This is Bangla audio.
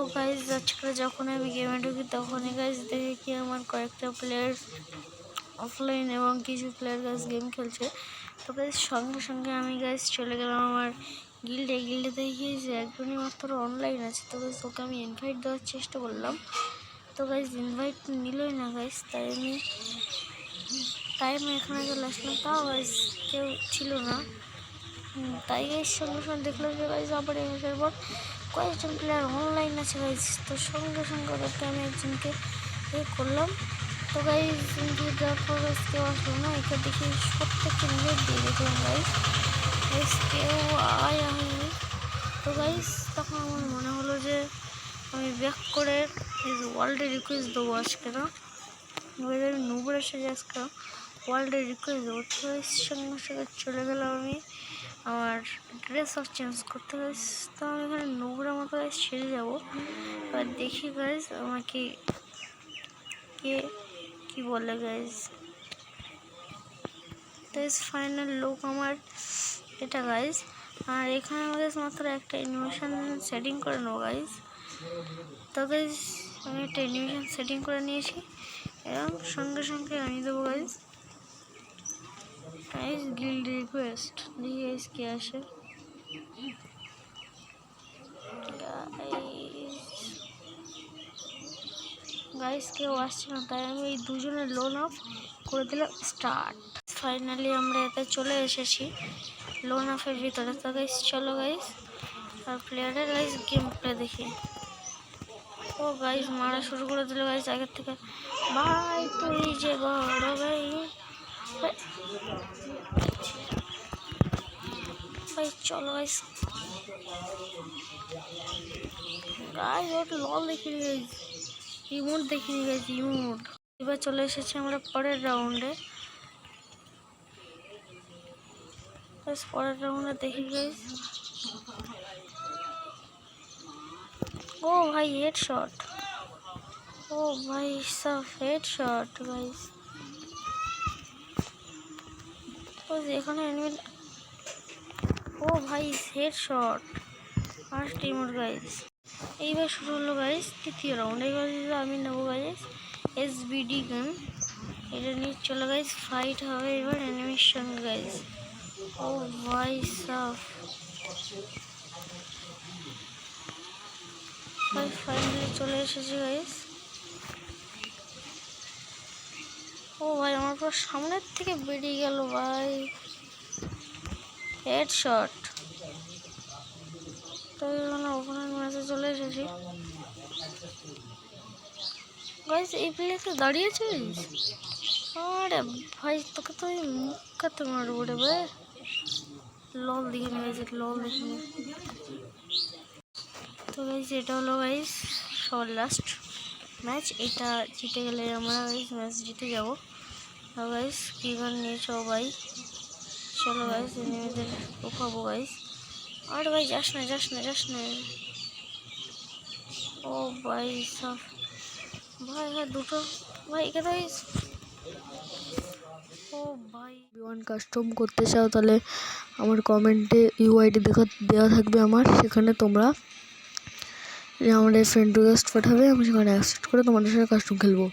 তো গাইজ আজকে যখন আমি গেমে ঢুকি তখনই গাইজ দেখি কি আমার কয়েকটা প্লেয়ার অফলাইন এবং কিছু প্লেয়ার গাইজ গেম খেলছে। তো গাইজ সঙ্গে সঙ্গে আমি গাইজ চলে গেলাম আমার গিল্ডে দেখি যে একজনই মাত্র অনলাইন আছে। তো গাইজ ওকে আমি ইনভাইট দেওয়ার চেষ্টা করলাম, তো গাইজ ইনভাইট নিলই না গাইজ। তাই আমি এখানে চলে আসলাম, তাও গাইজ কেউ ছিল না। তাই গাইজ সঙ্গে সঙ্গে দেখলাম যে গাইজ আবার এর পর কয়েকজন প্লেয়ার অনলাইন আছে গাইজ। তো সঙ্গে সঙ্গে ওদেরকে আমি একজনকে করলাম। তো গাইজ ইনভাইট দেওয়ার পর গাইজ কেউ আসলো না। একে দেখি প্রত্যেককে ইনভাইট দিয়ে দেখলাম গাইজ কেউ আয়া হয়নি। তো গাইজ তখন আমার মনে হলো যে আমি ব্যাক করে ওয়ার্ল্ডে রিকোয়েস্ট দেবো আজকে না, আমি নুবুরের সাথে আজকে ওয়ার্ল্ডে রিকোয়েস্ট দেবো। তো গাইজ সঙ্গে সঙ্গে চলে গেলাম আমি আমার ড্রেস অফ চেঞ্জ করতে গাইজ। তো আমি এখানে নুবুরের মতো গাইজ সেরে যাবো। এবার দেখি গাইজ আমাকে কে কি বলে গাইজ। তো ফাইনাল লুক আমার এটা গাইজ। আর এখানে আমাদের মাত্র একটা অ্যানিমেশন সেটিং করে নেবো গাইজ। তো গাইজ আমি একটা অ্যানিমেশন সেটিং করে নিয়েছি এবং সঙ্গে সঙ্গে আমি দেবো গাইজ গিল্ড রিকোয়েস্ট। দেখি গাইজ কে আসে। গাইজ কেউ আসছে না, তাই আমি এই দুজনের লোন অফ করে দিলাম স্টার্ট। ফাইনালি আমরা এতে চলে এসেছি লোন অফের ভিতরে। তো গাইজ চলো গাইজ আর প্লেয়ারের গাইজ গেম প্লে দেখি। ও গাইজ মারা শুরু করে দিল গাইজ আগের থেকে। ভাই তুই যে বড় ভাই, ভাই চলো গাইজ। গাইজ ওটা লল দেখিনি গাইজ, ইমোট দেখিনি গাইজ, ইমোট। এবার চলে এসেছি আমরা পরের রাউন্ডে। পরের রাউন্ডে দেখি গাইজ। ও ভাই হেডশট, ও ভাই সব হেডশট গাইজ। এখানে ও ভাই হেডশট ফার্স্ট ইমোট গাইজ। এইবার শুরু হলো গাইজ তৃতীয় রাউন্ড। এইবার আমি নেবো গাইজ SBD গেম, এটা নিয়ে চলো গাইজ ফাইট হবে এবার অ্যানিমেশন গাইজ। ও ভাই সাফ ফাইনালি চলে এসেছে গাইজ। ও ভাই আমার পুরো সামনের থেকে বেরিয়ে গেল ভাই হেডশট। তো ওখানে ম্যাচে চলে এসেছি গাইজ। এই প্লেয়ারটা দাঁড়িয়েছে। আরে ভাই তোকে তো আমি মুখতে মারবো রে ভাই। লল দেখে নিয়েছে, লল দেখে নিয়ে। তো গাইজ এটা হলো গাইজ সবার লাস্ট ম্যাচ। এটা জিতে গেলে আমরা গাইজ ম্যাচ জিতে যাবো। তো গাইজ কী গান নিয়েছো ভাই, চলো গাইজ এনিমিদের উঠাবো গাইজ। আর ভাই যাস না যাস না যাস না। ও ভাই সব ভাই হ্যাঁ দুটো ভাই এখানে গাইজ। ও ভাই ওয়ান কাস্টম করতে চাও তাহলে আমার কমেন্টে UID দেওয়া থাকবে আমার, সেখানে তোমরা আমাদের ফ্রেন্ড রিকোয়েস্ট পাঠাবে, আমি সেখানে অ্যাকসেপ্ট করে তোমাদের সাথে কাস্টম খেলবো।